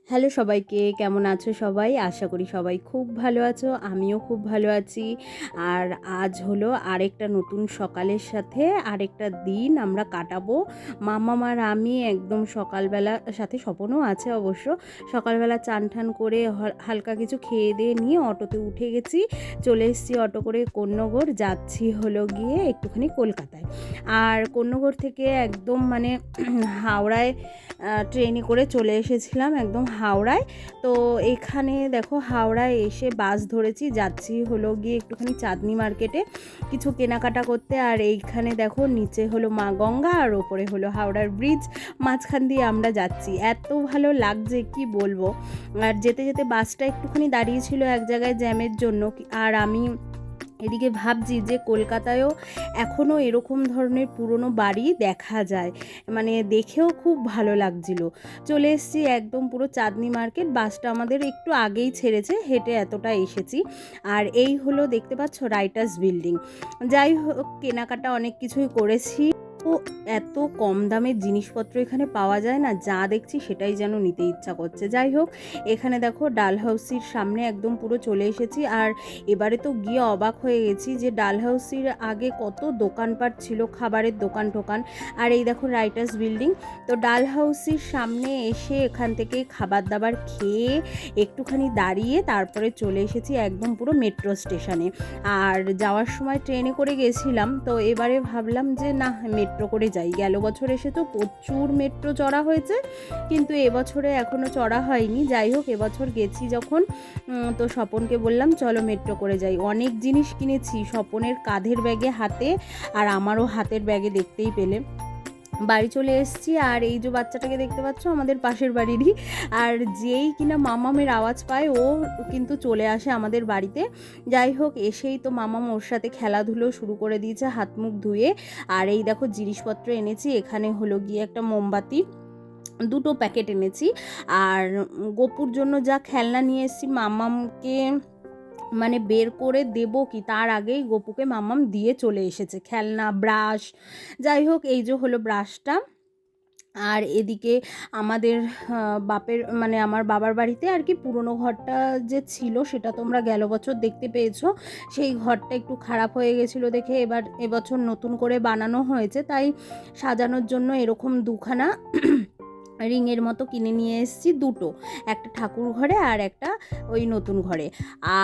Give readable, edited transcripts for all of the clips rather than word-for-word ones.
Hello সবাইকে, কেমন আছো সবাই? আশা করি সবাই খুব ভালো আছো, আমিও খুব ভালো আছি। আর আজ হলো আরেকটা নতুন সকালের সাথে আরেকটা দিন আমরা কাটাবো। মাম্মাম আর আমি একদম সকালবেলা, সাথে স্বপনও আছে অবশ্য, সকালবেলা চান ঠান করে হালকা কিছু খেয়ে দিয়ে নিয়ে অটোতে উঠে গেছি। চলে এসেছি অটো করে কোন্নগর, যাচ্ছি হলো গিয়ে একটুখানি কলকাতায়। আর কোন্নগর থেকে একদম মানে হাওড়ায় ট্রেনে করে চলে এসেছিলাম একদম হাওড়ায়। তো এখানে দেখো হাওড়ায় এসে বাস ধরেছি, যাচ্ছি হলো গিয়ে একটুখানি চাঁদনি মার্কেটে কিছু কেনাকাটা করতে। আর এইখানে দেখো নিচে হলো মা গঙ্গা আর ওপরে হলো হাওড়ার ব্রিজ, মাঝখান দিয়ে আমরা যাচ্ছি। এত ভালো লাগছে কি বলবো। আর যেতে যেতে বাসটা একটুখানি দাঁড়িয়েছিল এক জায়গায় জ্যামের জন্য। আর আমি এদিকে ভাবছি যে কলকাতায়ও এখনও এরকম ধরনের পুরনো বাড়ি দেখা যায়, মানে দেখেও খুব ভালো লাগছিল। চলে এসেছি একদম পুরো চাঁদনি মার্কেট, বাসটা আমাদের একটু আগেই ছেড়েছে, হেঁটে এতটা এসেছি। আর এই হলো দেখতে পাচ্ছ রাইটার্স বিল্ডিং। যাই হোক, কেনাকাটা অনেক কিছুই করেছি। ও, এত কম দামের জিনিসপত্র এখানে পাওয়া যায় না, যা দেখছি সেটাই যেন নিতে ইচ্ছা করছে। যাই হোক, এখানে দেখো ডালহাউসির সামনে একদম পুরো চলে এসেছি। আর এবারে তো গিয়ে অবাক হয়ে গেছি যে ডালহাউসির আগে কত দোকানপাট ছিল, খাবারের দোকান টোকান। আর এই দেখো রাইটার্স বিল্ডিং। তো ডালহাউসির সামনে এসে এখান থেকে খাবার দাবার খেয়ে একটুখানি দাঁড়িয়ে তারপরে চলে এসেছি একদম পুরো মেট্রো স্টেশনে। আর যাওয়ার সময় ট্রেনে করে গেছিলাম, তো এবারে ভাবলাম যে না, মেট্রো করে যাই। গেল বছর এসে তো প্রচুর মেট্রো চড়া হয়েছে, কিন্তু এবছরে এখনও চড়া হয়নি। যাই হোক, এবছর গেছি যখন, তো স্বপনকে বললাম চলো মেট্রো করে যাই। অনেক জিনিস কিনেছি, স্বপনের কাঁধের ব্যাগে হাতে আর আমারও হাতের ব্যাগে, দেখতেই পেলে। বাড়ি চলে এসেছি। আর এই যে বাচ্চাটাকে দেখতে পাচ্ছ, আমাদের পাশের বাড়িরই। আর যেই কিনা মামামের আওয়াজ পায় ও কিন্তু চলে আসে আমাদের বাড়িতে। যাই হোক, এসেই তো মামাম ওর সাথে খেলাধুলো শুরু করে দিয়েছে হাত মুখ ধুয়ে। আর এই দেখো জিনিসপত্র এনেছি, এখানে হলো গিয়ে একটা মোমবাতি, দুটো প্যাকেট এনেছি। আর গপুর জন্য যা খেলনা নিয়ে এসেছি, মামামকে মানে বের করে দেবো কি তার আগেই গপুকে মামাম দিয়ে চলে এসেছে খেলনা, ব্রাশ। যাই হোক, এই যে হলো ব্রাশটা। আর এদিকে আমাদের বাপের মানে আমার বাবার বাড়িতে আর কি পুরনো ঘরটা যে ছিল, সেটা তোমরা গেল বছর দেখতে পেয়েছো। সেই ঘরটা একটু খারাপ হয়ে গেছিলো দেখে এবছর নতুন করে বানানো হয়েছে, তাই সাজানোর জন্য এরকম দুখানা রিংয়ের মতো কিনে নিয়ে এসেছি, দুটো, একটা ঠাকুর ঘরে আর একটা ওই নতুন ঘরে।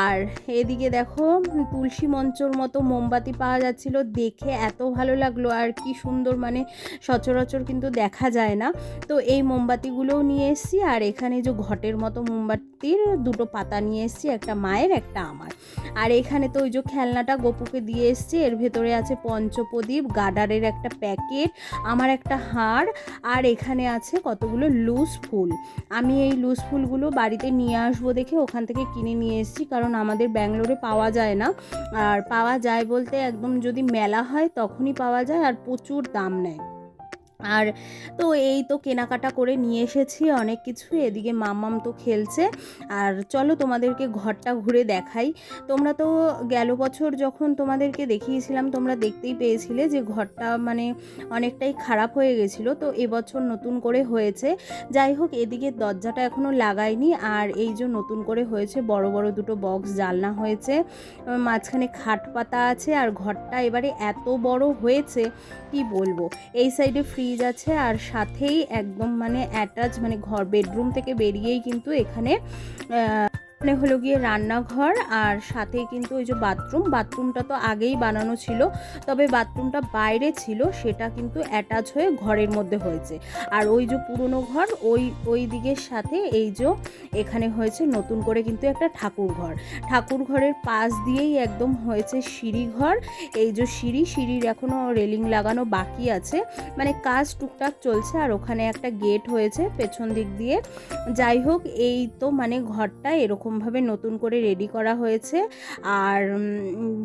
আর এদিকে দেখো তুলসী মঞ্চর মতো মোমবাতি পাওয়া যাচ্ছিল, দেখে এত ভালো লাগলো। আর কি সুন্দর, মানে সচরাচর কিন্তু দেখা যায় না। তো এই মোমবাতিগুলোও নিয়ে এসেছি। আর এখানে যে ঘটের মতো মোমবাতির দুটো পাতা নিয়ে এসেছি, একটা মায়ের একটা আমার। আর এখানে তো ওই যে খেলনাটা গপুকে দিয়ে এসেছি, এর ভেতরে আছে পঞ্চপ্রদীপ, গাডারের একটা প্যাকেট, আমার একটা হার। আর এখানে আছে কতগুলো লুজ ফুল। আমি এই লুজ ফুলগুলো বাড়িতে নিয়ে আসবো দেখে ওখান থেকে কিনে নিয়ে এসেছি, কারণ আমাদের ব্যাঙ্গালোরে পাওয়া যায় না। আর পাওয়া যায় বলতে একদম যদি মেলা হয় তখনই পাওয়া যায়, আর প্রচুর দাম নেয়। আর তো এই তো কেনাকাটা করে নিয়ে এসেছি অনেক কিছু। এদিকে মাম্মাম তো খেলছে। আর চলো তোমাদেরকে ঘরটা ঘুরে দেখাই। তোমরা তো গেল বছর যখন তোমাদেরকে দেখিয়েছিলাম, তোমরা দেখতেই পেয়েছিলে যে ঘরটা মানে অনেকটাই খারাপ হয়ে গেছিলো, তো এবছর নতুন করে হয়েছে। যাই হোক, এদিকে দরজাটা এখনও লাগাইনি। আর এই যে নতুন করে হয়েছে, বড় বড় দুটো বক্স জানলা হয়েছে, মাঝখানে খাট পাতা আছে। আর ঘরটা এবারে এত বড় হয়েছে কি বলবো। এই সাইডে ফ্রিজ আছে, আর সাথেই একদম মানে অ্যাটাচ, মানে ঘর বেডরুম থেকে বেরিয়েই কিন্তু এখানে মানে হলো গিয়ে রান্নাঘর। আর সাথেই কিন্তু ওই যে বাথরুমটা তো আগেই বানানো ছিল, তবে বাথরুমটা বাইরে ছিল, সেটা কিন্তু অ্যাটাচ হয়ে ঘরের মধ্যে হয়েছে। আর ওই যে পুরনো ঘর, ওই দিকের সাথে এই যে এখানে হয়েছে নতুন করে কিন্তু একটা ঠাকুর ঘরের পাশ দিয়েই একদম হয়েছে সিঁড়িঘর। এই যে সিঁড়ির এখনও রেলিং লাগানো বাকি আছে, মানে কাজ টুকটাক চলছে। আর ওখানে একটা গেট হয়েছে পেছন দিক দিয়ে। যাই হোক, এই তো মানে ঘরটা এরকমভাবে নতুন করে রেডি করা হয়েছে। আর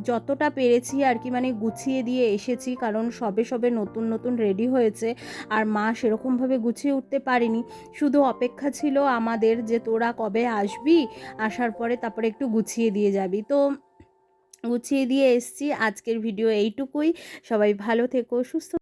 যতটা পেরেছি আর কি মানে গুছিয়ে দিয়ে এসেছি, কারণ সবে নতুন রেডি হয়েছে। আর মা সেরকমভাবে গুছিয়ে উঠতে পারেনি, শুধু অপেক্ষা ছিল আমাদের যে তোরা কবে আসবি, আসার পরে তারপরে একটু গুছিয়ে দিয়ে যাবি। তো গুছিয়ে দিয়ে এসছি। আজকের ভিডিও এইটুকুই। সবাই ভালো থেকো, সুস্থ